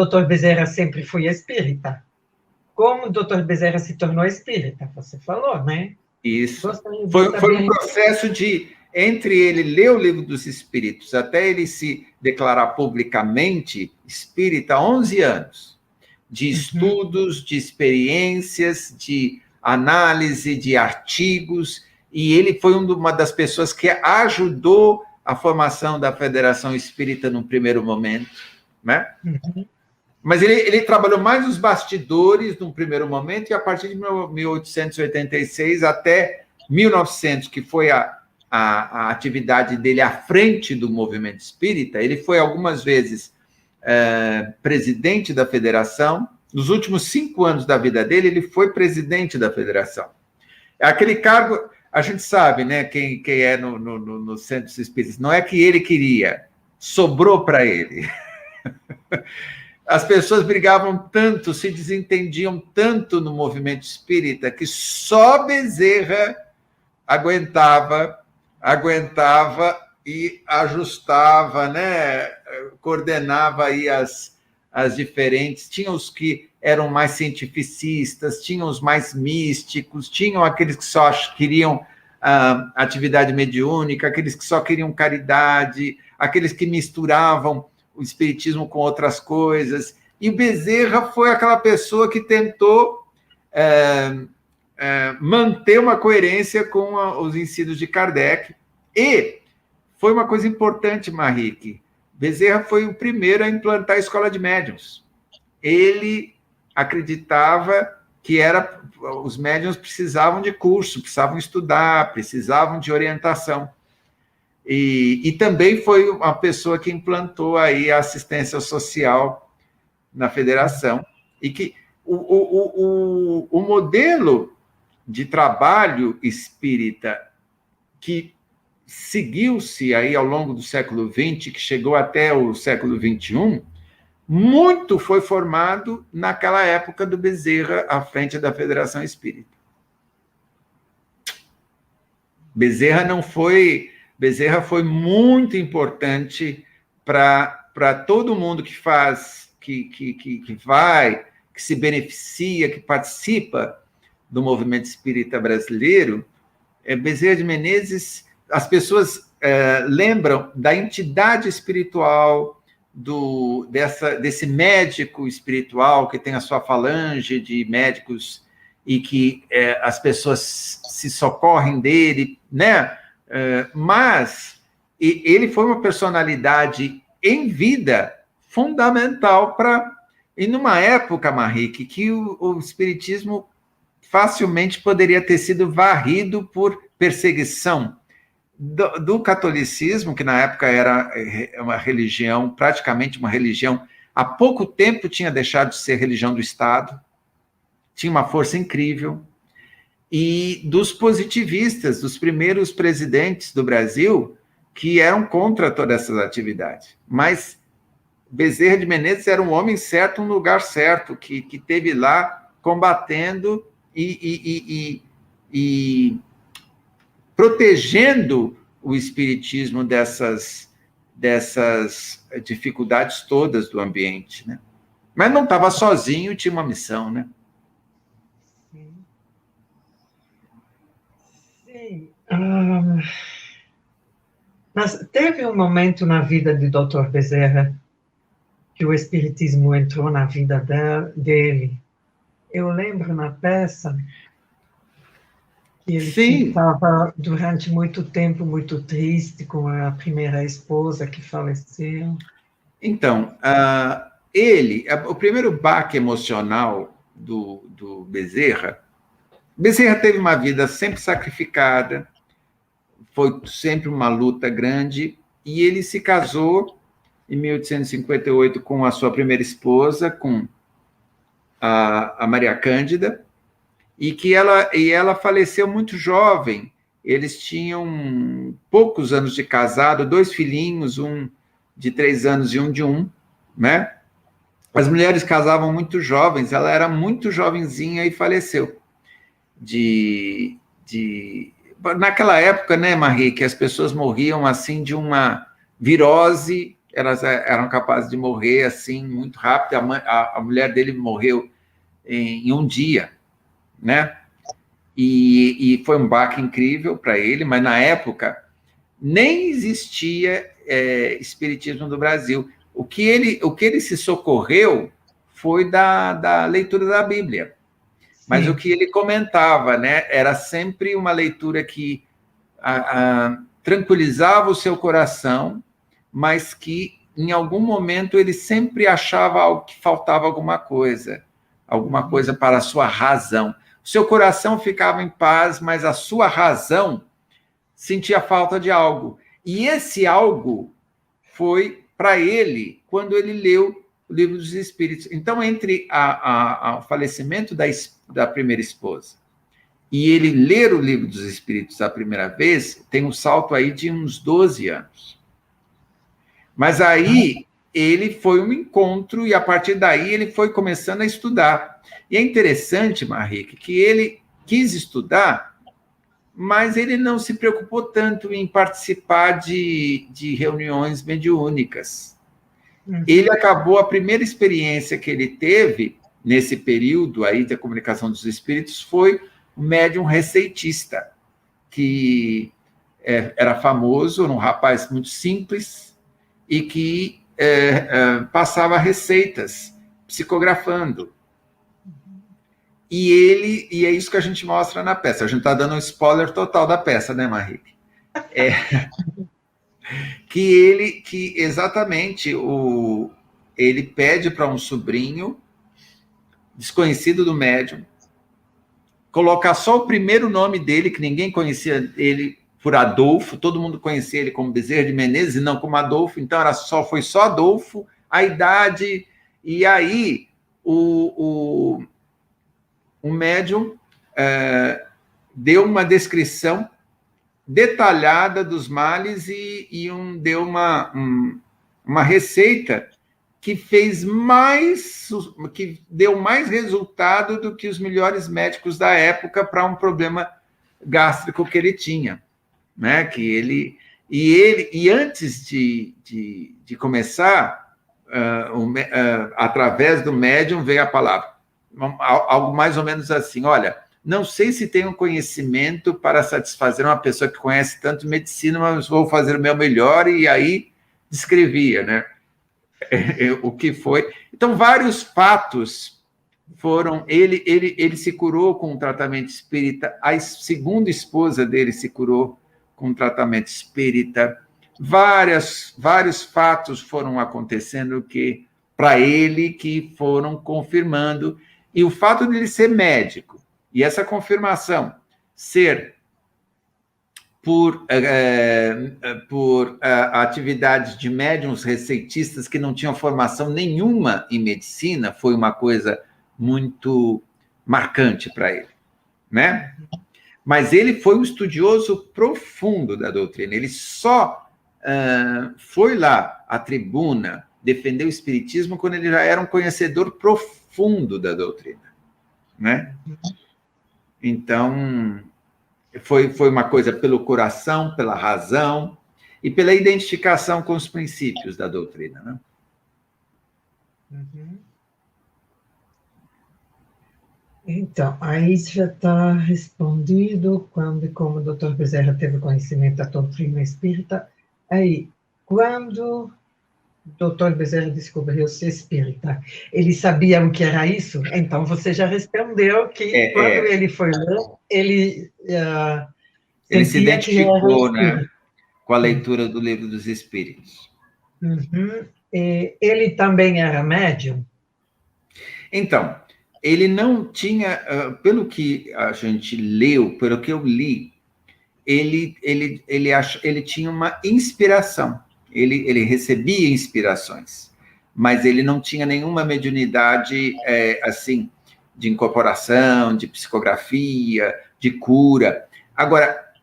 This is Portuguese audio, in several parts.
Dr. Bezerra sempre foi espírita. Como o Dr. Bezerra se tornou espírita? Você falou, né? Isso. Foi um processo de, entre ele ler o Livro dos Espíritos até ele se declarar publicamente espírita, 11 anos. De estudos, de experiências, de análise, de artigos, e ele foi uma das pessoas que ajudou a formação da Federação Espírita num primeiro momento, né? Mas ele trabalhou mais nos bastidores num primeiro momento, e a partir de 1886 até 1900, que foi a atividade dele à frente do movimento espírita, ele foi algumas vezes presidente da federação. Nos últimos 5 anos da vida dele, ele foi presidente da federação. Aquele cargo, a gente sabe, né, quem é no Centro Espírita, não é que ele queria, sobrou para ele. As pessoas brigavam tanto, se desentendiam tanto no movimento espírita, que só Bezerra aguentava e ajustava, né? Coordenava aí as diferentes. Tinha os que eram mais cientificistas, tinham os mais místicos, tinham aqueles que só queriam atividade mediúnica, aqueles que só queriam caridade, aqueles que misturavam o espiritismo com outras coisas. E Bezerra foi aquela pessoa que tentou manter uma coerência com os ensinos de Kardec. E foi uma coisa importante, Marique. Bezerra foi o primeiro a implantar a escola de médiuns. Ele acreditava que os médiuns precisavam de curso, precisavam estudar, precisavam de orientação. E também foi uma pessoa que implantou aí a assistência social na federação. E que o modelo de trabalho espírita que seguiu-se aí ao longo do século XX, que chegou até o século XXI, muito foi formado naquela época do Bezerra à frente da Federação Espírita. Bezerra foi muito importante para todo mundo que faz, que vai, que se beneficia, que participa do movimento espírita brasileiro. Bezerra de Menezes, as pessoas lembram da entidade espiritual, desse médico espiritual que tem a sua falange de médicos e que as pessoas se socorrem dele, né? Mas ele foi uma personalidade em vida fundamental e numa época, Marique, que o espiritismo facilmente poderia ter sido varrido por perseguição do catolicismo, que na época era uma religião, praticamente uma religião, há pouco tempo tinha deixado de ser religião do Estado, tinha uma força incrível, e dos positivistas, dos primeiros presidentes do Brasil, que eram contra todas essas atividades. Mas Bezerra de Menezes era um homem certo, um lugar certo, que esteve lá combatendo e protegendo o espiritismo dessas dificuldades todas do ambiente, né? Mas não estava sozinho, tinha uma missão, né? Sim. Mas teve um momento na vida de Dr. Bezerra que o espiritismo entrou na vida dele. Eu lembro na peça que ele estava durante muito tempo muito triste com a primeira esposa que faleceu. Então, o primeiro baque emocional do Bezerra teve uma vida sempre sacrificada, foi sempre uma luta grande, e ele se casou em 1858 com a sua primeira esposa, com a Maria Cândida, e ela faleceu muito jovem. Eles tinham poucos anos de casado, 2 filhinhos, um de 3 anos e um de 1, né? As mulheres casavam muito jovens, ela era muito jovenzinha e faleceu. Naquela época, né, Marie, que as pessoas morriam assim de uma virose, elas eram capazes de morrer assim muito rápido. A mulher dele morreu em um dia, né? E foi um baque incrível para ele, mas na época nem existia espiritismo no Brasil. O que ele se socorreu foi da leitura da Bíblia. Mas o que ele comentava, né, era sempre uma leitura que tranquilizava o seu coração, mas que em algum momento ele sempre achava algo que faltava alguma coisa para a sua razão. O seu coração ficava em paz, mas a sua razão sentia falta de algo. E esse algo foi para ele quando ele leu o Livro dos Espíritos. Então, entre o falecimento da primeira esposa e ele ler o Livro dos Espíritos a primeira vez, tem um salto aí de uns 12 anos. Mas aí ele foi um encontro e a partir daí ele foi começando a estudar. E é interessante, Marique, que ele quis estudar, mas ele não se preocupou tanto em participar de reuniões mediúnicas. Ele acabou, a primeira experiência que ele teve nesse período aí da comunicação dos espíritos foi o médium receitista, que era famoso, era um rapaz muito simples e que passava receitas psicografando. E é isso que a gente mostra na peça. A gente está dando um spoiler total da peça, né, Marique? Que exatamente ele pede para um sobrinho desconhecido do médium colocar só o primeiro nome dele, que ninguém conhecia ele por Adolfo, todo mundo conhecia ele como Bezerra de Menezes e não como Adolfo, então foi só Adolfo, a idade, e aí o médium deu uma descrição detalhada dos males e deu uma receita que deu mais resultado do que os melhores médicos da época para um problema gástrico que ele tinha, né? E antes de começar, através do médium veio a palavra, algo mais ou menos assim: olha, não sei se tenho conhecimento para satisfazer uma pessoa que conhece tanto medicina, mas vou fazer o meu melhor, e aí descrevia, né? O que foi. Então, vários fatos foram... Ele se curou com um tratamento espírita, a segunda esposa dele se curou com um tratamento espírita, vários fatos foram acontecendo para ele que foram confirmando, e o fato de ele ser médico, e essa confirmação ser por atividades de médiuns receitistas que não tinham formação nenhuma em medicina, foi uma coisa muito marcante para ele, né? Mas ele foi um estudioso profundo da doutrina. Ele só foi lá à tribuna defender o espiritismo quando ele já era um conhecedor profundo da doutrina, né? Então, foi uma coisa pelo coração, pela razão e pela identificação com os princípios da doutrina, né? Então, aí já está respondido como o Dr. Bezerra teve conhecimento da doutrina espírita. Aí, quando o Dr. Bezerra descobriu ser espírita, ele sabia o que era isso? Então, você já respondeu que quando ele foi ler, ele se identificou, né, com a leitura do Livro dos Espíritos. Ele também era médium? Então, ele não tinha, pelo que a gente leu, pelo que eu li, ele tinha uma inspiração, ele recebia inspirações, mas ele não tinha nenhuma mediunidade, assim, de incorporação, de psicografia, de cura. Agora,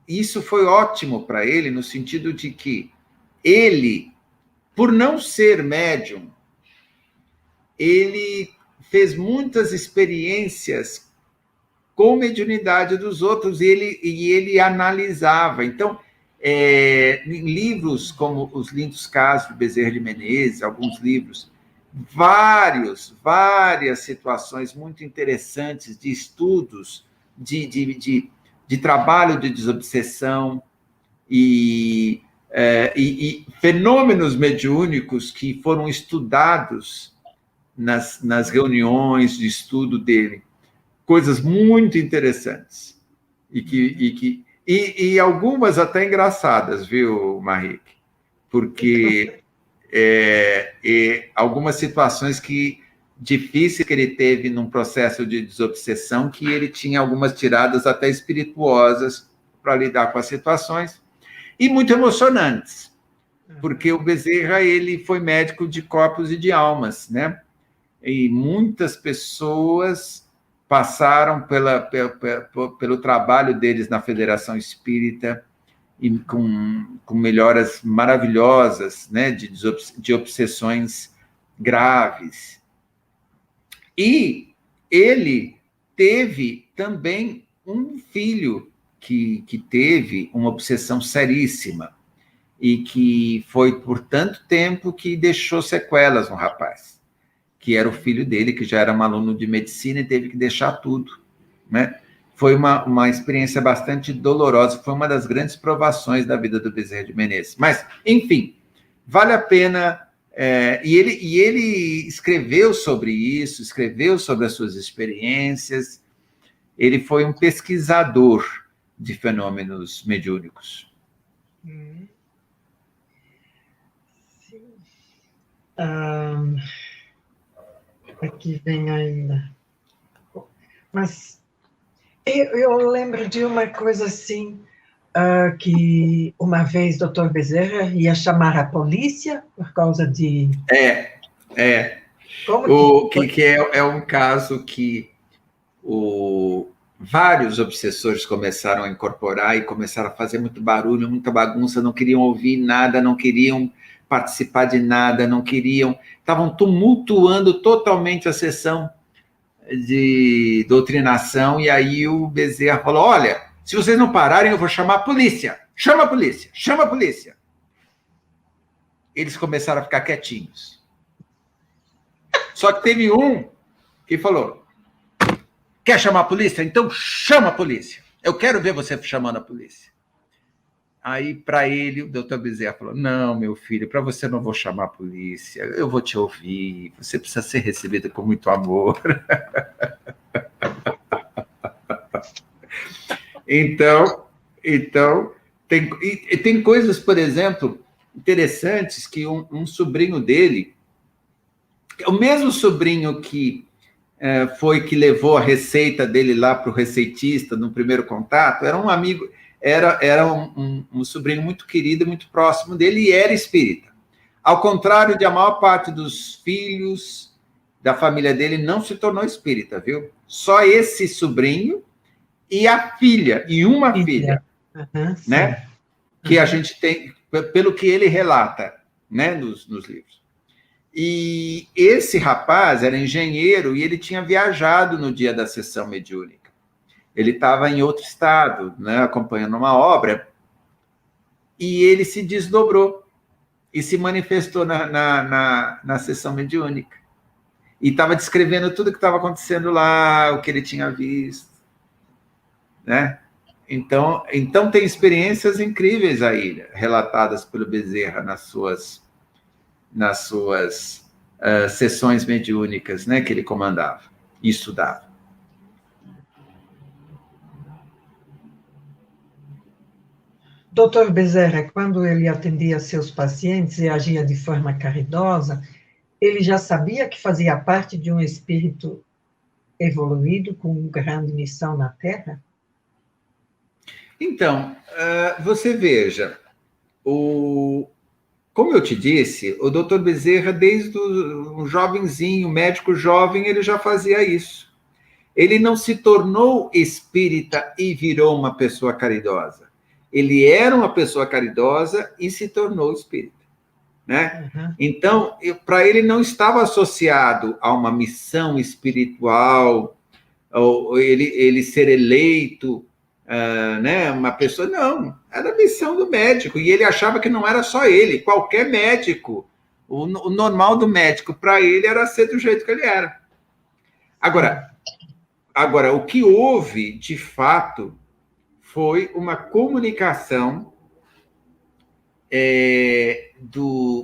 isso foi ótimo para ele, no sentido de que ele, por não ser médium, ele fez muitas experiências com mediunidade dos outros e ele analisava. Então, Em livros como Os Lindos Casos de Bezerra de Menezes, alguns livros, várias situações muito interessantes de estudos, de trabalho de desobsessão e fenômenos mediúnicos que foram estudados nas reuniões de estudo dele. Coisas muito interessantes. E algumas até engraçadas, viu, Marique? Porque algumas situações difíceis que ele teve num processo de desobsessão, que ele tinha algumas tiradas até espirituosas para lidar com as situações, e muito emocionantes, porque o Bezerra ele foi médico de corpos e de almas, né? E muitas pessoas passaram pelo trabalho deles na Federação Espírita, e com melhoras maravilhosas, né, de obsessões graves. E ele teve também um filho que teve uma obsessão seríssima e que foi por tanto tempo que deixou sequelas no rapaz, que era o filho dele, que já era um aluno de medicina e teve que deixar tudo, né? Foi uma experiência bastante dolorosa, foi uma das grandes provações da vida do Bezerra de Menezes. Mas, enfim, vale a pena... E ele escreveu sobre isso, escreveu sobre as suas experiências. Ele foi um pesquisador de fenômenos mediúnicos. Sim. Aqui vem ainda. Mas eu lembro de uma coisa assim, que uma vez o Dr. Bezerra ia chamar a polícia por causa de... Como que é um caso que vários obsessores começaram a incorporar e começaram a fazer muito barulho, muita bagunça, não queriam ouvir nada, não queriam participar de nada, estavam tumultuando totalmente a sessão de doutrinação, e aí o Bezerra falou: olha, se vocês não pararem, eu vou chamar a polícia. Chama a polícia, chama a polícia. Eles começaram a ficar quietinhos. Só que teve um que falou: quer chamar a polícia? Então chama a polícia. Eu quero ver você chamando a polícia. Aí, para ele, o doutor Bezerra falou: não, meu filho, para você não vou chamar a polícia, eu vou te ouvir, você precisa ser recebido com muito amor. Então tem coisas, por exemplo, interessantes, que um sobrinho dele, o mesmo sobrinho que que levou a receita dele lá para o receitista no primeiro contato, era um amigo, era um sobrinho muito querido, muito próximo dele, e era espírita. Ao contrário de a maior parte dos filhos da família dele, não se tornou espírita, viu? Só esse sobrinho e a filha, e uma filha, né? Que a gente tem, pelo que ele relata, né, nos livros. E esse rapaz era engenheiro e ele tinha viajado no dia da sessão mediúnica. Ele estava em outro estado, né, acompanhando uma obra, e ele se desdobrou e se manifestou na sessão mediúnica. E estava descrevendo tudo o que estava acontecendo lá, o que ele tinha visto, né? Então tem experiências incríveis aí, relatadas pelo Bezerra nas suas sessões mediúnicas, né, que ele comandava e estudava. Dr. Bezerra, quando ele atendia seus pacientes e agia de forma caridosa, ele já sabia que fazia parte de um espírito evoluído com grande missão na Terra? Então, você veja, como eu te disse, o Dr. Bezerra, desde um jovenzinho, médico jovem, ele já fazia isso. Ele não se tornou espírita e virou uma pessoa caridosa. Ele era uma pessoa caridosa e se tornou espírita, né? Então, para ele não estava associado a uma missão espiritual, ou ele ser eleito né, uma pessoa, não, era a missão do médico, e ele achava que não era só ele, qualquer médico, o normal do médico para ele era ser do jeito que ele era. Agora, o que houve, de fato, foi uma comunicação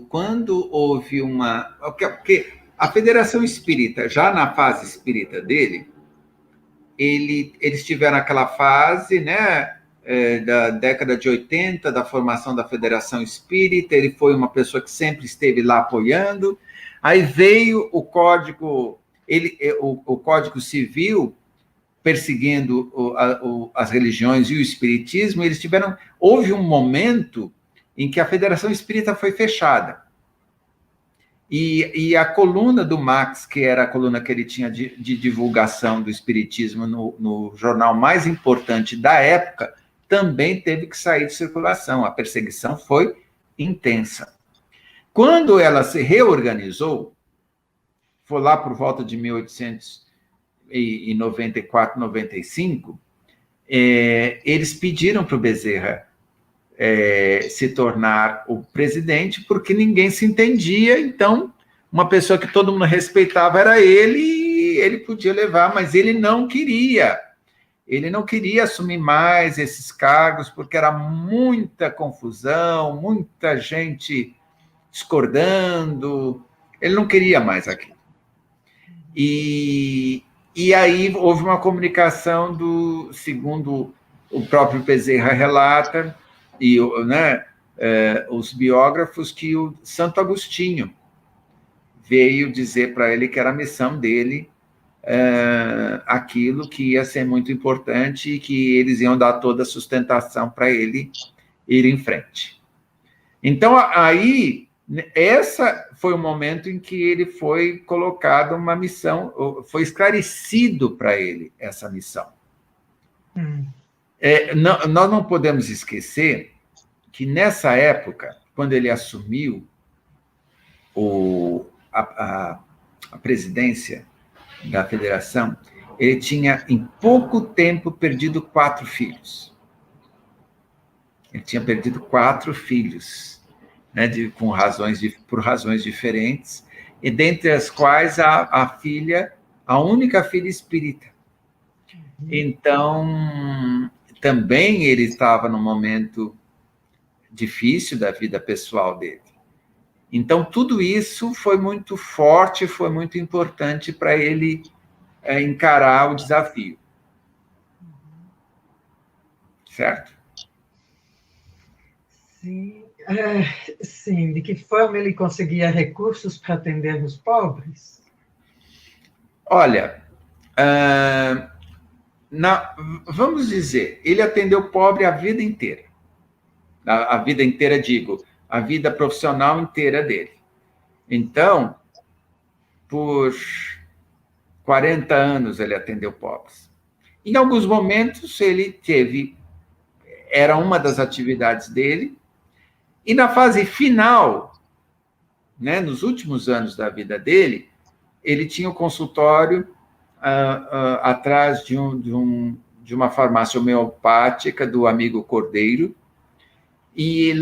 quando houve uma... Porque a Federação Espírita, já na fase espírita dele, eles tiveram aquela fase, né, da década de 80, da formação da Federação Espírita, ele foi uma pessoa que sempre esteve lá apoiando, aí veio o Código, o Código Civil perseguindo as religiões e o espiritismo, houve um momento em que a Federação Espírita foi fechada. E a coluna do Max, que era a coluna que ele tinha de divulgação do espiritismo no jornal mais importante da época, também teve que sair de circulação. A perseguição foi intensa. Quando ela se reorganizou, foi lá por volta de 1894, 95, eles pediram para o Bezerra se tornar o presidente, porque ninguém se entendia, então uma pessoa que todo mundo respeitava era ele, e ele podia levar, mas ele não queria assumir mais esses cargos, porque era muita confusão, muita gente discordando, ele não queria mais aquilo. E aí houve uma comunicação segundo o próprio Bezerra relata, e, né, os biógrafos, que o Santo Agostinho veio dizer para ele que era a missão dele, aquilo que ia ser muito importante e que eles iam dar toda a sustentação para ele ir em frente. Então, aí, essa foi o momento em que ele foi colocado uma missão, foi esclarecido para ele essa missão. Nós não podemos esquecer que, nessa época, quando ele assumiu a presidência da federação, ele tinha, em pouco tempo, perdido 4 filhos. Ele tinha perdido 4 filhos, né, por razões diferentes, e dentre as quais a única filha espírita. Então, também ele estava num momento difícil da vida pessoal dele. Então, tudo isso foi muito forte, foi muito importante para ele encarar o desafio. Certo? Sim. Sim, de que forma ele conseguia recursos para atender os pobres? Olha, vamos dizer, ele atendeu pobre a vida inteira. A vida inteira, digo, a vida profissional inteira dele. Então, por 40 anos ele atendeu pobres. Em alguns momentos era uma das atividades dele, e na fase final, né, nos últimos anos da vida dele, ele tinha um consultório atrás de uma farmácia homeopática do amigo Cordeiro, e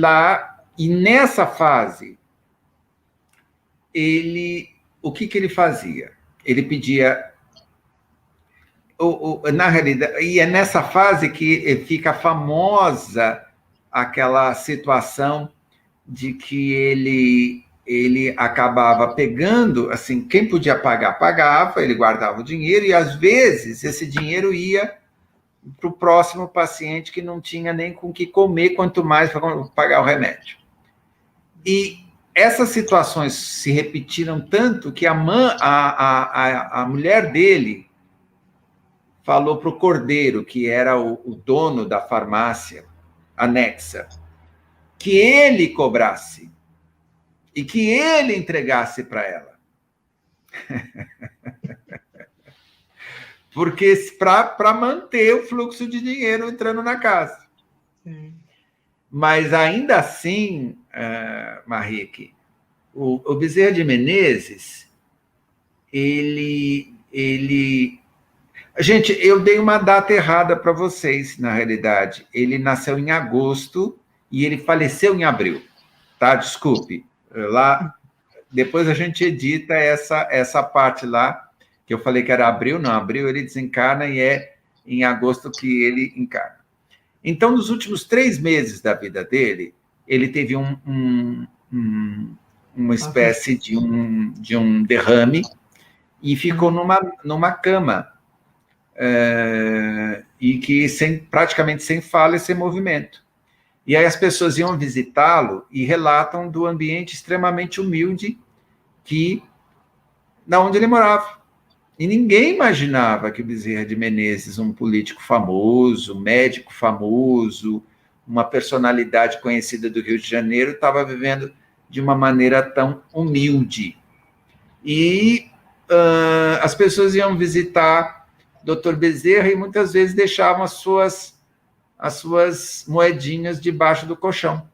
nessa fase, o que ele fazia? Ele pedia, na realidade, e é nessa fase que fica famosa aquela situação de que ele acabava pegando, assim, quem podia pagar, pagava, ele guardava o dinheiro, e às vezes esse dinheiro ia para o próximo paciente que não tinha nem com o que comer, quanto mais para pagar o remédio. E essas situações se repetiram tanto que a mulher dele falou para o Cordeiro, que era o dono da farmácia anexa, que ele cobrasse e que ele entregasse para ela. Porque para manter o fluxo de dinheiro entrando na casa. Sim. Mas ainda assim, Marique, o Bezerra de Menezes, ele Gente, eu dei uma data errada para vocês, na realidade. Ele nasceu em agosto e ele faleceu em abril, tá? Desculpe. Lá, depois a gente edita essa parte lá, que eu falei que era abril, não, abril ele desencarna e é em agosto que ele encarna. Então, nos últimos 3 meses da vida dele, ele teve uma espécie de um derrame e ficou numa cama, e que praticamente sem fala e sem movimento. E aí as pessoas iam visitá-lo e relatam do ambiente extremamente humilde da onde ele morava. E ninguém imaginava que o Bezerra de Menezes, um político famoso, médico famoso, uma personalidade conhecida do Rio de Janeiro, estava vivendo de uma maneira tão humilde. E as pessoas iam visitar Dr. Bezerra e muitas vezes deixavam as suas moedinhas debaixo do colchão,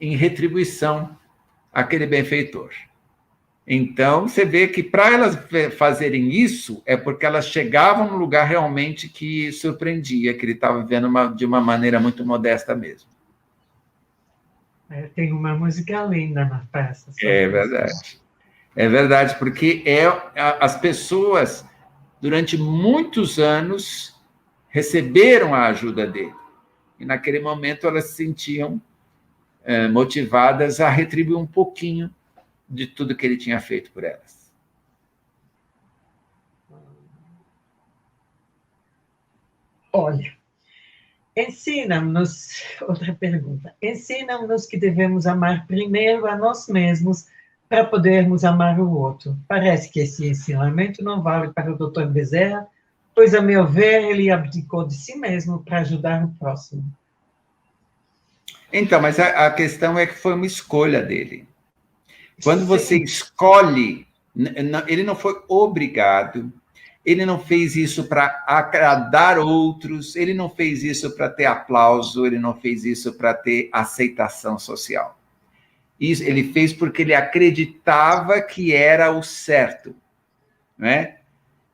em retribuição àquele benfeitor. Então, você vê que para elas fazerem isso, é porque elas chegavam num lugar realmente que surpreendia, que ele estava vivendo de uma maneira muito modesta mesmo. Tem uma música linda na peça. É verdade. É verdade, porque as pessoas, durante muitos anos, receberam a ajuda dele. E, naquele momento, elas se sentiam motivadas a retribuir um pouquinho de tudo que ele tinha feito por elas. Olha, ensina-nos, outra pergunta, ensina-nos que devemos amar primeiro a nós mesmos para podermos amar o outro. Parece que esse ensinamento não vale para o Dr. Bezerra, pois, a meu ver, ele abdicou de si mesmo para ajudar o próximo. Então, mas a questão é que foi uma escolha dele. Quando você escolhe, ele não foi obrigado, ele não fez isso para agradar outros, ele não fez isso para ter aplauso, ele não fez isso para ter aceitação social. Isso ele fez porque ele acreditava que era o certo, né?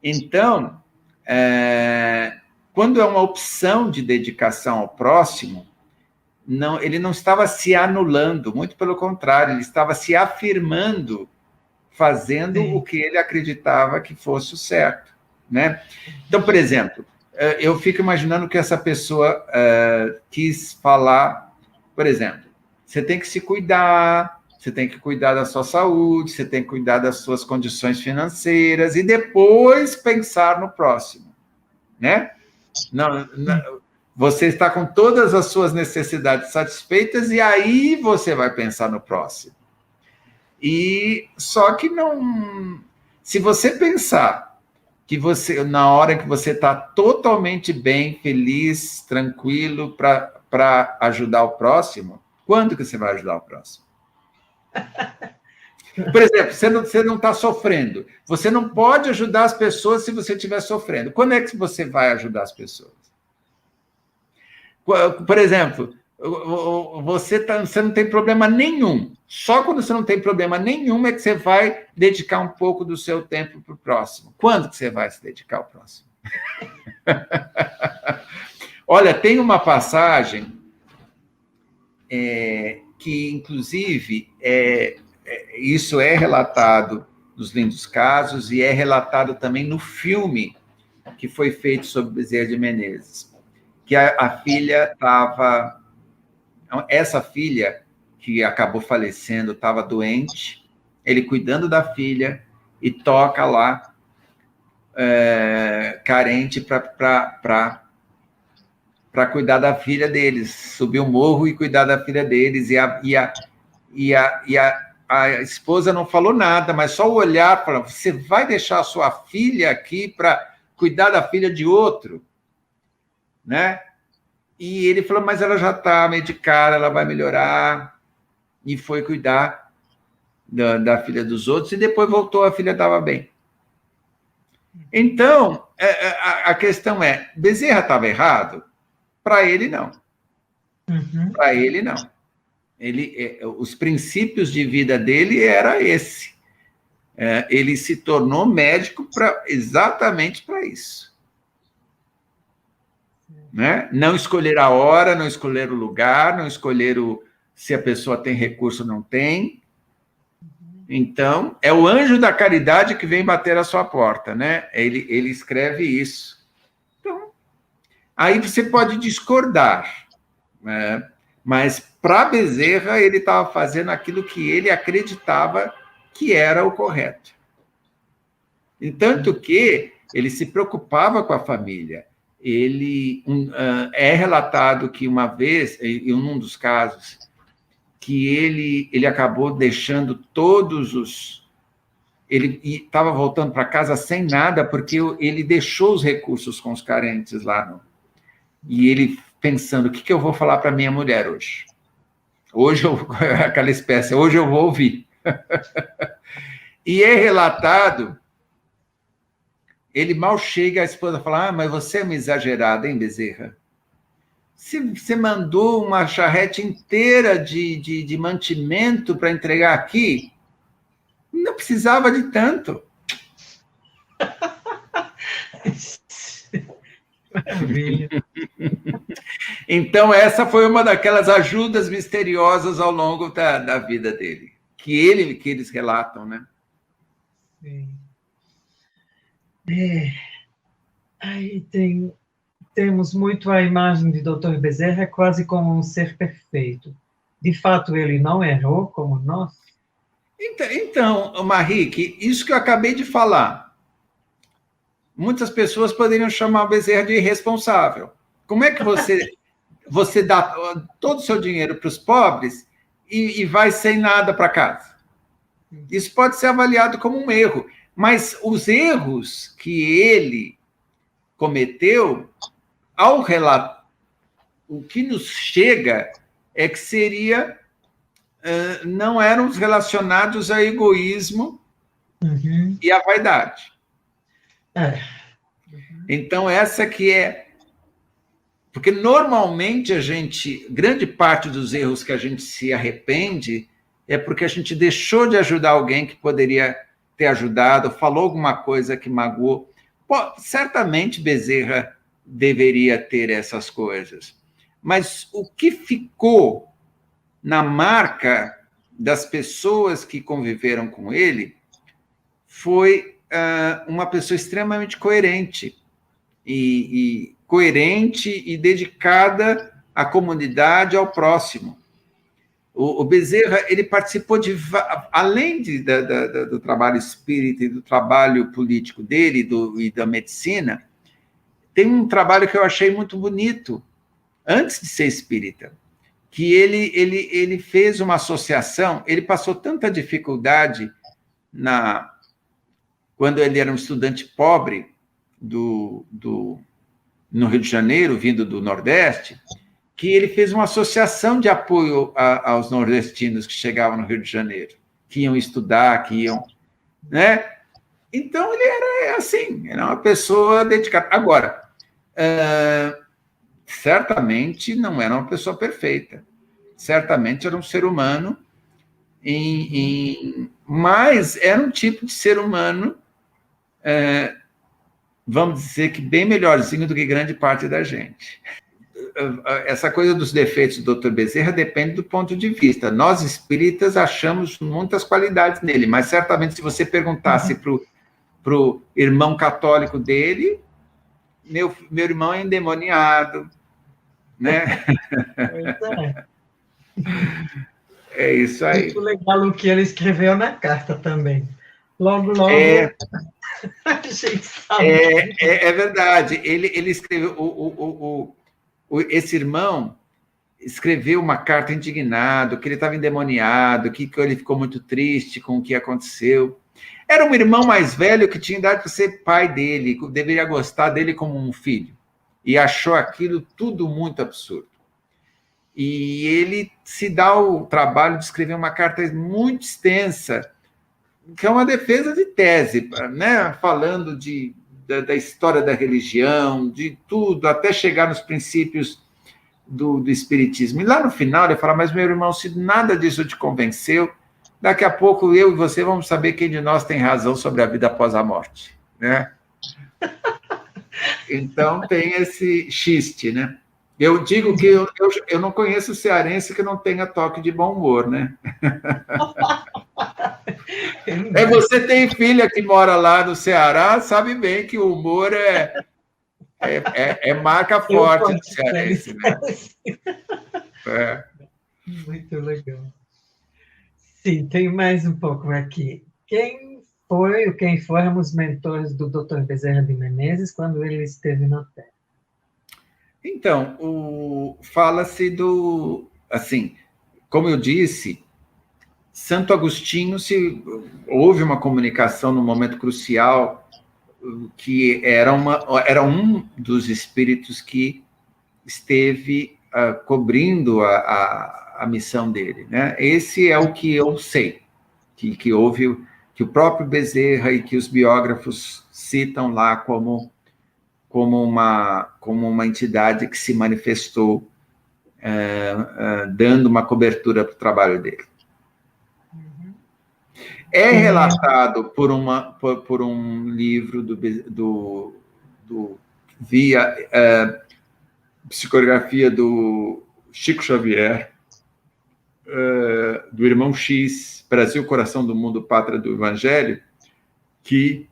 Então, quando é uma opção de dedicação ao próximo, ele não estava se anulando, muito pelo contrário, ele estava se afirmando, fazendo o que ele acreditava que fosse o certo, né? Então, por exemplo, eu fico imaginando que essa pessoa quis falar, por exemplo, você tem que se cuidar, você tem que cuidar da sua saúde, você tem que cuidar das suas condições financeiras e depois pensar no próximo, né? Não, você está com todas as suas necessidades satisfeitas e aí você vai pensar no próximo. E só que não... Se você pensar que você, na hora que você está totalmente bem, feliz, tranquilo para ajudar o próximo, quando que você vai ajudar o próximo? Por exemplo, você não está sofrendo. Você não pode ajudar as pessoas se você estiver sofrendo. Quando é que você vai ajudar as pessoas? Por exemplo, você não tem problema nenhum. Só quando você não tem problema nenhum é que você vai dedicar um pouco do seu tempo para o próximo. Quando que você vai se dedicar ao próximo? Olha, tem uma passagem que, inclusive, isso é relatado nos Lindos Casos e é relatado também no filme que foi feito sobre Bezerra de Menezes, que a filha estava... Essa filha, que acabou falecendo, estava doente, ele cuidando da filha, e toca lá, carente para cuidar da filha deles, subir o morro e cuidar da filha deles, e a esposa não falou nada, mas só o olhar, falou, você vai deixar a sua filha aqui para cuidar da filha de outro? Né? E ele falou, mas ela já está medicada, ela vai melhorar, e foi cuidar da filha dos outros, e depois voltou, a filha estava bem. Então, a questão é, Bezerra estava errado? Para ele, não. Para ele, não. Os princípios de vida dele era esse. ele se tornou médico exatamente para isso. Né? Não escolher a hora, não escolher o lugar, não escolher se a pessoa tem recurso ou não tem. Então, é o anjo da caridade que vem bater à sua porta, né? Ele escreve isso. Então, aí você pode discordar, né? Mas para Bezerra ele estava fazendo aquilo que ele acreditava que era o correto. Entanto que ele se preocupava com a família. É relatado que uma vez, em um dos casos, que ele acabou deixando ele estava voltando para casa sem nada, porque ele deixou os recursos com os carentes lá. E ele pensando, o que eu vou falar para minha mulher hoje? Aquela espécie, hoje eu vou ouvir. E é relatado, ele mal chega, a esposa fala, mas você é uma exagerada, hein, Bezerra? Você mandou uma charrete inteira de mantimento para entregar aqui? Não precisava de tanto. Maravilha. Então, essa foi uma daquelas ajudas misteriosas ao longo da vida dele, que eles relatam, né? Sim. Aí temos muito a imagem de Dr. Bezerra quase como um ser perfeito. De fato, ele não errou como nós? Então, Marie, isso que eu acabei de falar, muitas pessoas poderiam chamar o Bezerra de irresponsável. Como é que você dá todo o seu dinheiro para os pobres e vai sem nada para casa? Isso pode ser avaliado como um erro, mas os erros que ele cometeu, ao relato, o que nos chega é que não eram relacionados ao egoísmo e à vaidade. Então, essa que é... Porque, normalmente, grande parte dos erros que a gente se arrepende é porque a gente deixou de ajudar alguém que poderia ter ajudado, falou alguma coisa que magoou. Certamente, Bezerra deveria ter essas coisas. Mas o que ficou na marca das pessoas que conviveram com ele foi uma pessoa extremamente coerente e dedicada à comunidade, ao próximo. O Bezerra, ele participou além do trabalho espírita e do trabalho político dele e da medicina, tem um trabalho que eu achei muito bonito, antes de ser espírita, que ele fez uma associação, ele passou tanta dificuldade quando ele era um estudante pobre no Rio de Janeiro, vindo do Nordeste, que ele fez uma associação de apoio aos nordestinos que chegavam no Rio de Janeiro, que iam estudar, que iam... Né? Então, ele era assim, era uma pessoa dedicada. Agora, certamente não era uma pessoa perfeita, certamente era um ser humano, mas era um tipo de ser humano, vamos dizer que bem melhorzinho do que grande parte da gente. Essa coisa dos defeitos do Dr. Bezerra depende do ponto de vista. Nós, espíritas, achamos muitas qualidades nele, mas certamente se você perguntasse para o irmão católico dele, meu irmão é endemoniado, né? É isso aí. Muito legal o que ele escreveu na carta também. Logo. A gente sabe. É verdade. Ele escreveu... esse irmão escreveu uma carta indignado, que ele estava endemoniado, que ele ficou muito triste com o que aconteceu. Era um irmão mais velho que tinha idade para ser pai dele, deveria gostar dele como um filho. E achou aquilo tudo muito absurdo. E ele se dá o trabalho de escrever uma carta muito extensa, que é uma defesa de tese, né? Falando da história da religião, de tudo, até chegar nos princípios do espiritismo. E lá no final ele fala, mas meu irmão, se nada disso te convenceu, daqui a pouco eu e você vamos saber quem de nós tem razão sobre a vida após a morte, né? Então tem esse xiste, né? Eu digo que eu não conheço cearense que não tenha toque de bom humor, né? Você tem filha que mora lá no Ceará, sabe bem que o humor é marca forte do cearense, né? É. Muito legal. Sim, tem mais um pouco aqui. Quem foram os mentores do Dr. Bezerra de Menezes quando ele esteve na Terra? Então, fala-se assim, como eu disse, Santo Agostinho houve uma comunicação num momento crucial que era um dos espíritos que esteve cobrindo a missão dele, né? Esse é o que eu sei, que houve, que o próprio Bezerra e que os biógrafos citam lá como uma entidade que se manifestou dando uma cobertura para o trabalho dele. É relatado por um livro via psicografia do Chico Xavier, do Irmão X, Brasil, Coração do Mundo, Pátria do Evangelho, que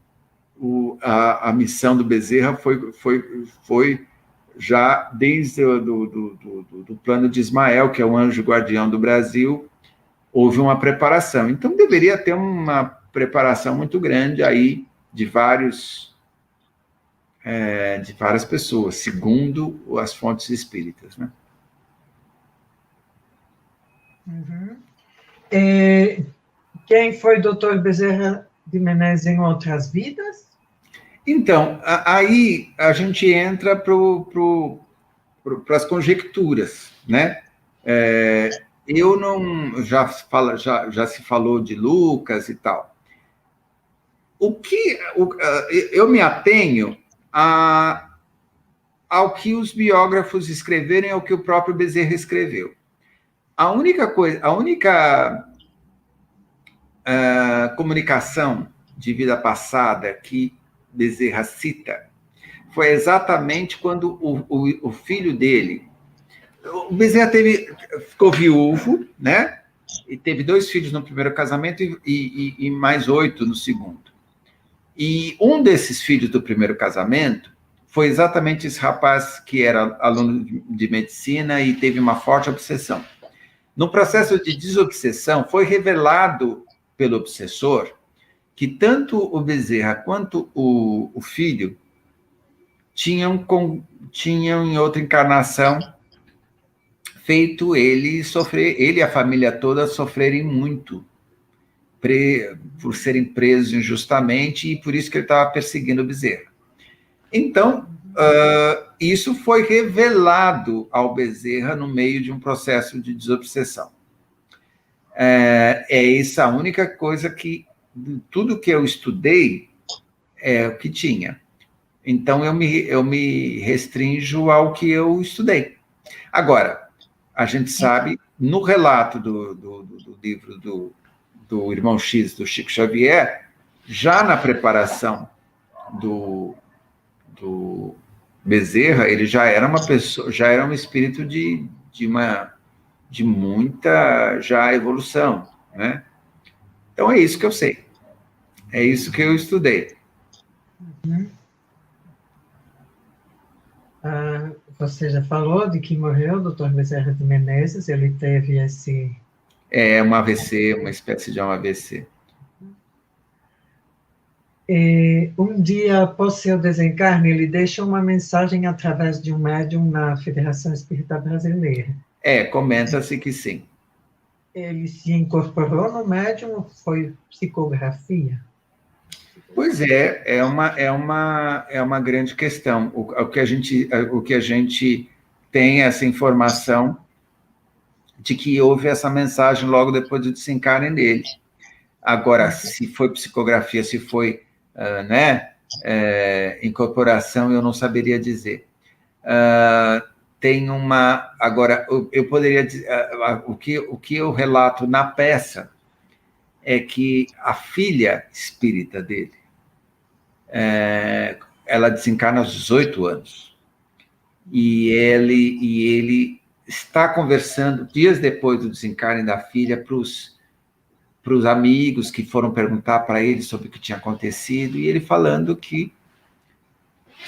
a missão do Bezerra foi já desde do plano de Ismael, que é o anjo guardião do Brasil, houve uma preparação. Então, deveria ter uma preparação muito grande aí de várias pessoas, segundo as fontes espíritas, né? Uhum. Quem foi Dr. Bezerra de Menezes em outras vidas? Então, aí a gente entra para as conjecturas, né? Eu não... Já se falou de Lucas e tal. Eu me atenho ao que os biógrafos escreverem, ao que o próprio Bezerra escreveu. A única comunicação de vida passada que Bezerra cita foi exatamente quando o filho dele... O Bezerra ficou viúvo, né? E teve 2 filhos no primeiro casamento e mais 8 no segundo. E um desses filhos do primeiro casamento foi exatamente esse rapaz que era aluno de medicina e teve uma forte obsessão. No processo de desobsessão, foi revelado pelo obsessor que tanto o Bezerra quanto o filho tinham em outra encarnação feito ele e a família toda sofrerem muito por serem presos injustamente, e por isso que ele estava perseguindo o Bezerra. Então, isso foi revelado ao Bezerra no meio de um processo de desobsessão. É essa a única coisa que, tudo que eu estudei, é o que tinha. Então, eu me restringo ao que eu estudei. Agora, a gente sabe, no relato do livro do Irmão X, do Chico Xavier, já na preparação do Bezerra, ele já era uma pessoa, já era um espírito de muita já evolução, né? Então é isso que eu sei, é isso que eu estudei. Você já falou de que morreu o Dr. Bezerra de Menezes, ele teve esse... Um AVC, uma espécie de um AVC. Um dia após seu desencarne, ele deixa uma mensagem através de um médium na Federação Espírita Brasileira. Comenta-se que sim. Ele se incorporou no médium ou foi psicografia? Pois é uma grande questão. O que a gente tem essa informação de que houve essa mensagem logo depois do desencarne dele. Agora, se foi psicografia, se foi incorporação, eu não saberia dizer. Agora, eu poderia dizer, o que eu relato na peça é que a filha espírita dele, ela desencarna aos 18 anos. E ele está conversando, dias depois do desencarne da filha, para os amigos que foram perguntar para ele sobre o que tinha acontecido, e ele falando que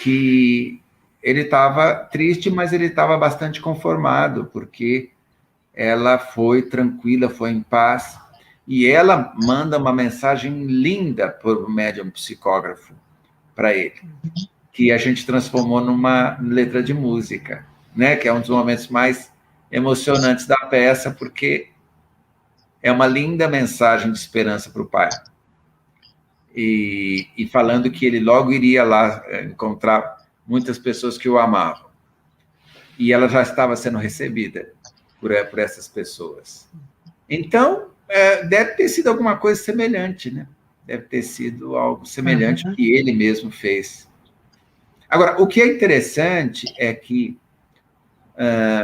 ele estava triste, mas ele estava bastante conformado, porque ela foi tranquila, foi em paz, e ela manda uma mensagem linda por médium psicógrafo para ele, que a gente transformou numa letra de música, né? Que é um dos momentos mais emocionantes da peça, porque é uma linda mensagem de esperança para o pai. E falando que ele logo iria lá encontrar muitas pessoas que o amavam. E ela já estava sendo recebida por essas pessoas. Então, deve ter sido alguma coisa semelhante, né? Deve ter sido algo semelhante ao que ele mesmo fez. Agora, o que é interessante é que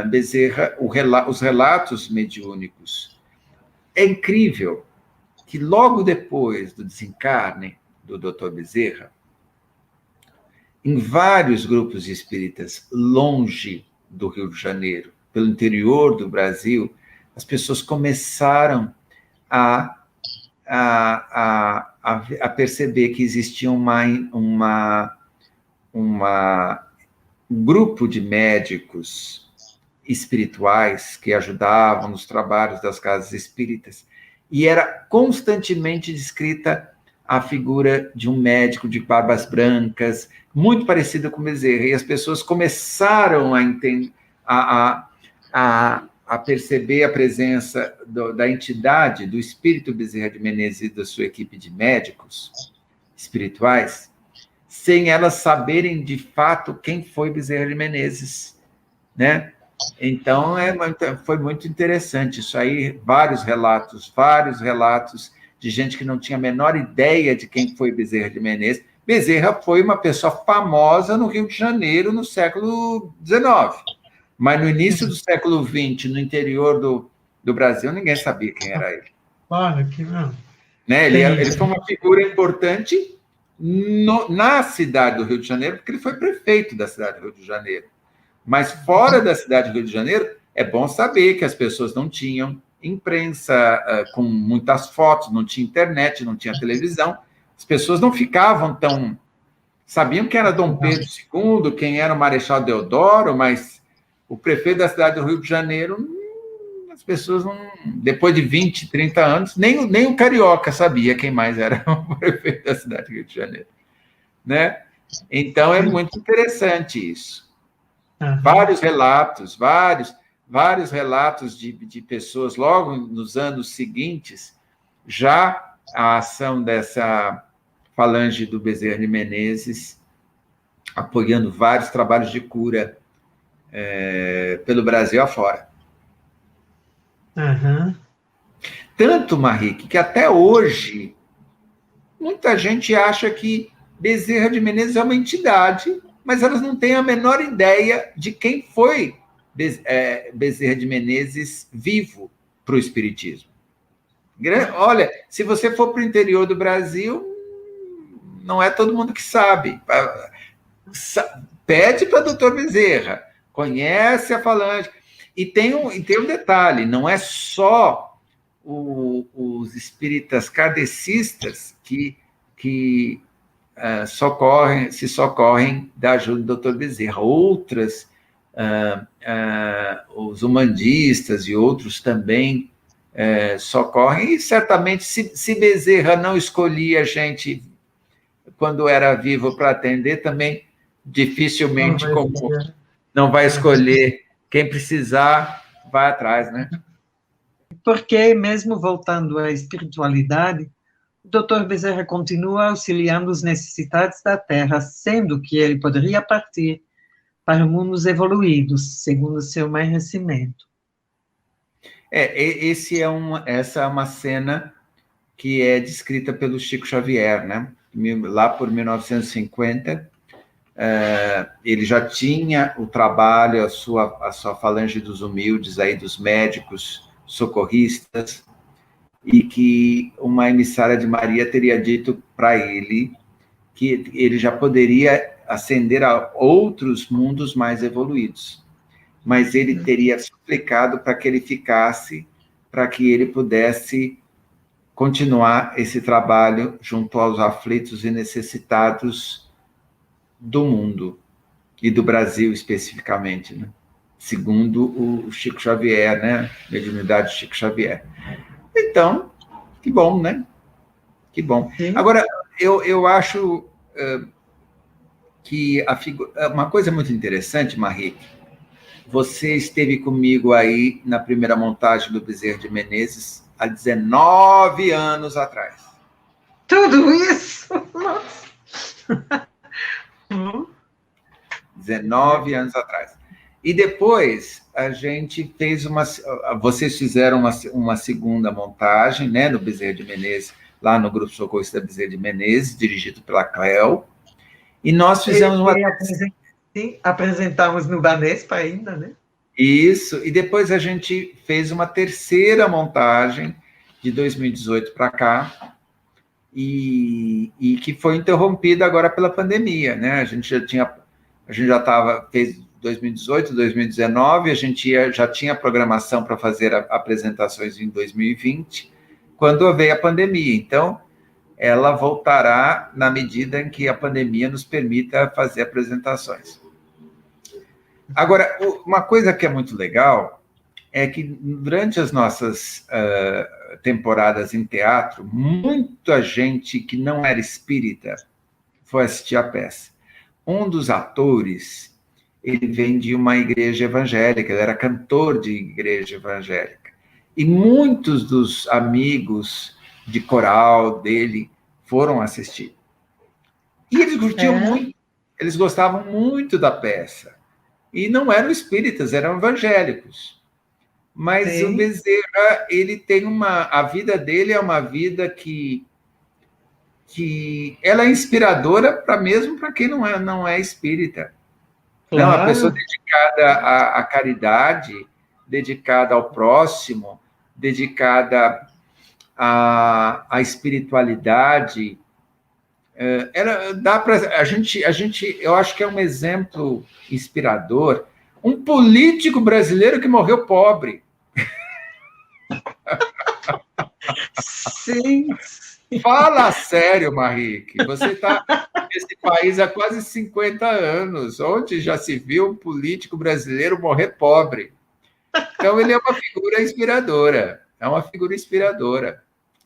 Bezerra, os relatos mediúnicos, é incrível que logo depois do desencarne do Dr. Bezerra, em vários grupos espíritas longe do Rio de Janeiro, pelo interior do Brasil, as pessoas começaram a perceber que existia um grupo de médicos espirituais que ajudavam nos trabalhos das casas espíritas, e era constantemente descrita a figura de um médico de barbas brancas, muito parecida com Bezerra, e as pessoas começaram a perceber a presença da entidade, do espírito Bezerra de Menezes e da sua equipe de médicos espirituais, sem elas saberem de fato quem foi Bezerra de Menezes, né? Então, foi muito interessante isso aí, vários relatos de gente que não tinha a menor ideia de quem foi Bezerra de Menezes. Bezerra foi uma pessoa famosa no Rio de Janeiro no século XIX, mas no início do século XX, no interior do Brasil, ninguém sabia quem era ele. Claro que não. Né? Ele foi uma figura importante na cidade do Rio de Janeiro, porque ele foi prefeito da cidade do Rio de Janeiro. Mas fora da cidade do Rio de Janeiro, é bom saber que as pessoas não tinham imprensa com muitas fotos, não tinha internet, não tinha televisão. As pessoas não ficavam tão... Sabiam quem era Dom Pedro II, quem era o Marechal Deodoro, mas o prefeito da cidade do Rio de Janeiro, as pessoas não... Depois de 20, 30 anos, nem o carioca sabia quem mais era o prefeito da cidade do Rio de Janeiro. Né? Então, é muito interessante isso. Vários relatos de pessoas, logo nos anos seguintes, já a ação dessa falange do Bezerra de Menezes, apoiando vários trabalhos de cura pelo Brasil afora. Tanto, Marique, que até hoje muita gente acha que Bezerra de Menezes é uma entidade, mas elas não têm a menor ideia de quem foi Bezerra de Menezes vivo para o Espiritismo. Olha, se você for para o interior do Brasil, não é todo mundo que sabe. Pede para o Dr. Bezerra, conhece a falange. E tem um detalhe, não é só os espíritas kardecistas que se socorrem da ajuda do Dr. Bezerra. Outras, os umbandistas e outros também socorrem, e certamente se Bezerra não escolhia gente quando era vivo para atender, também dificilmente não vai escolher. Quem precisar, vai atrás, né? Porque, mesmo voltando à espiritualidade, o Dr. Bezerra continua auxiliando os necessitados da Terra, sendo que ele poderia partir para mundos evoluídos, segundo seu merecimento. Essa é uma cena que é descrita pelo Chico Xavier, né? Lá por 1950, ele já tinha o trabalho, a sua falange dos humildes, aí, dos médicos socorristas, e que uma emissária de Maria teria dito para ele que ele já poderia ascender a outros mundos mais evoluídos, mas ele teria suplicado para que ele ficasse, para que ele pudesse continuar esse trabalho junto aos aflitos e necessitados do mundo, e do Brasil especificamente, né? Segundo o Chico Xavier, né? Mediunidade Chico Xavier. Então, que bom, né? Que bom. Sim. Agora, eu acho que uma coisa muito interessante, Marie, você esteve comigo aí na primeira montagem do Bezerra de Menezes há 19 anos atrás. Tudo isso? Nossa! 19 anos atrás. E depois a gente fez vocês fizeram uma segunda montagem, né, no Bezerra de Menezes, lá no Grupo Socorrista Bezerra de Menezes, dirigido pela Cléo. E nós fizemos Sim, apresentamos no Banespa ainda, né? Isso, e depois a gente fez uma terceira montagem de 2018 para cá, e que foi interrompida agora pela pandemia, né? A gente já estava, fez 2018, 2019, a gente já tinha programação para fazer apresentações em 2020, quando veio a pandemia. Então, ela voltará na medida em que a pandemia nos permita fazer apresentações. Agora, uma coisa que é muito legal é que durante as nossas temporadas em teatro, muita gente que não era espírita foi assistir a peça. Um dos atores, ele vem de uma igreja evangélica, ele era cantor de igreja evangélica. E muitos dos amigos de coral dele foram assistir. E eles curtiam muito, eles gostavam muito da peça. E não eram espíritas, eram evangélicos. Mas sim, o Bezerra, ele tem a vida dele é uma vida que ela é inspiradora mesmo para quem não é espírita. Claro. Não, uma pessoa dedicada à caridade, dedicada ao próximo, dedicada à espiritualidade. Ela dá para a gente, eu acho que é um exemplo inspirador. Um político brasileiro que morreu pobre. Sim. Fala sério, Marie, que você está nesse país há quase 50 anos, onde já se viu um político brasileiro morrer pobre. Então, ele é uma figura inspiradora. É uma figura inspiradora.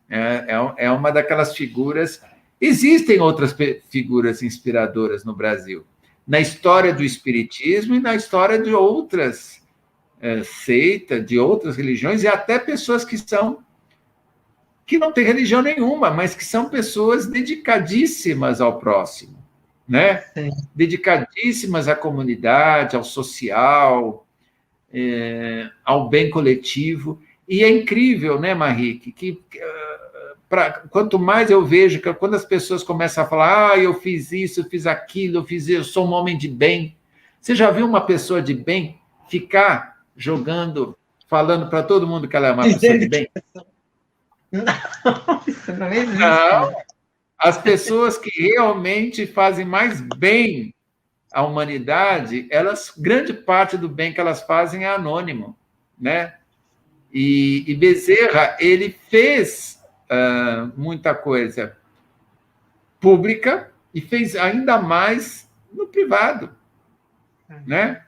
É uma daquelas figuras. Existem outras figuras inspiradoras no Brasil, na história do espiritismo e na história de outras seitas, de outras religiões, e até pessoas que não têm religião nenhuma, mas que são pessoas dedicadíssimas ao próximo, né? Sim. Dedicadíssimas à comunidade, ao social, ao bem coletivo. E é incrível, né, Marie, que quanto mais eu vejo que quando as pessoas começam a falar, eu fiz isso, eu fiz aquilo, eu sou um homem de bem. Você já viu uma pessoa de bem ficar jogando, falando para todo mundo que ela é uma pessoa de bem? Não, isso não existe. Não. As pessoas que realmente fazem mais bem à humanidade, grande parte do bem que elas fazem é anônimo, né? E Bezerra, ele fez muita coisa pública e fez ainda mais no privado, né?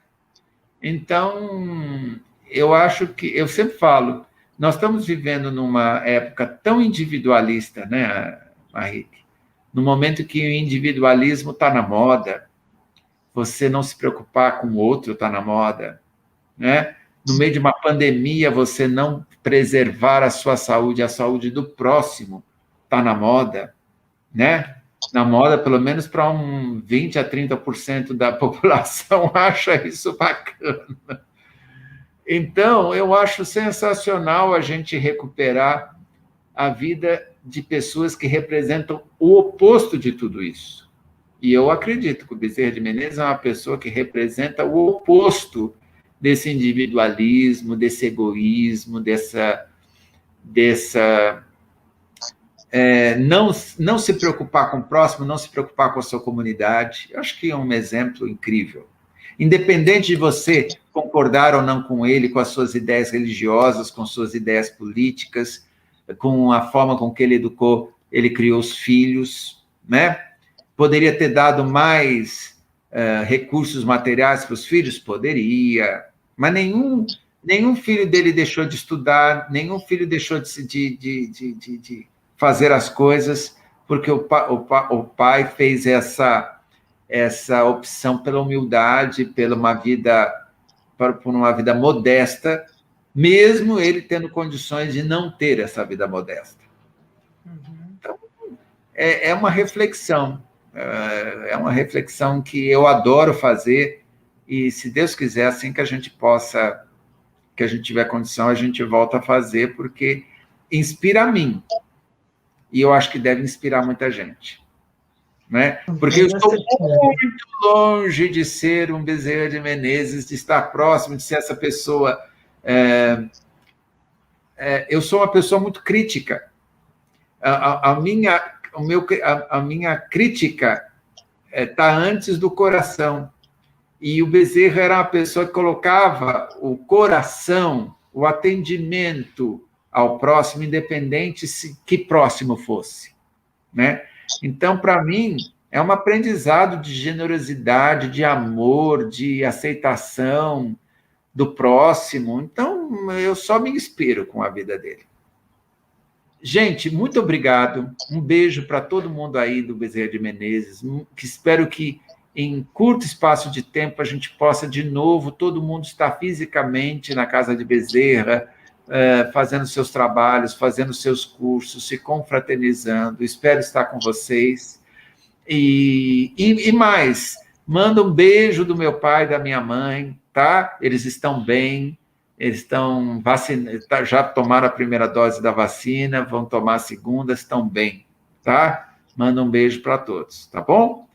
Então, eu acho que, eu sempre falo, nós estamos vivendo numa época tão individualista, né, Marie? No momento que o individualismo está na moda, você não se preocupar com o outro está na moda, né? No meio de uma pandemia, você não preservar a sua saúde, a saúde do próximo, está na moda, né? Na moda, pelo menos para 20% a 30% da população acha isso bacana. Então, eu acho sensacional a gente recuperar a vida de pessoas que representam o oposto de tudo isso. E eu acredito que o Bezerra de Menezes é uma pessoa que representa o oposto desse individualismo, desse egoísmo, não se preocupar com o próximo, não se preocupar com a sua comunidade. Eu acho que é um exemplo incrível. Independente de você concordar ou não com ele, com as suas ideias religiosas, com suas ideias políticas, com a forma com que ele educou, ele criou os filhos, né? Poderia ter dado mais recursos materiais para os filhos? Poderia, mas nenhum filho dele deixou de estudar, nenhum filho deixou de fazer as coisas, porque o pai fez essa opção pela humildade, por uma vida modesta, mesmo ele tendo condições de não ter essa vida modesta. Então, é uma reflexão. É uma reflexão que eu adoro fazer, e, se Deus quiser, assim que a gente tiver condição, a gente volta a fazer, porque inspira a mim. E eu acho que deve inspirar muita gente. Né? Porque eu estou muito longe de ser um Bezerra de Menezes, de estar próximo, de ser essa pessoa. Eu sou uma pessoa muito crítica. A minha crítica está antes do coração. E o Bezerra era uma pessoa que colocava o coração, o atendimento ao próximo, independente que próximo fosse, né? Então, para mim, é um aprendizado de generosidade, de amor, de aceitação do próximo. Então, eu só me inspiro com a vida dele. Gente, muito obrigado. Um beijo para todo mundo aí do Bezerra de Menezes, que espero que em curto espaço de tempo a gente possa, de novo, todo mundo estar fisicamente na casa de Bezerra, fazendo seus trabalhos, fazendo seus cursos, se confraternizando. Espero estar com vocês. E mais, manda um beijo do meu pai e da minha mãe, tá? Eles estão bem, eles estão vacinados, já tomaram a primeira dose da vacina, vão tomar a segunda, estão bem, tá? Manda um beijo para todos, tá bom?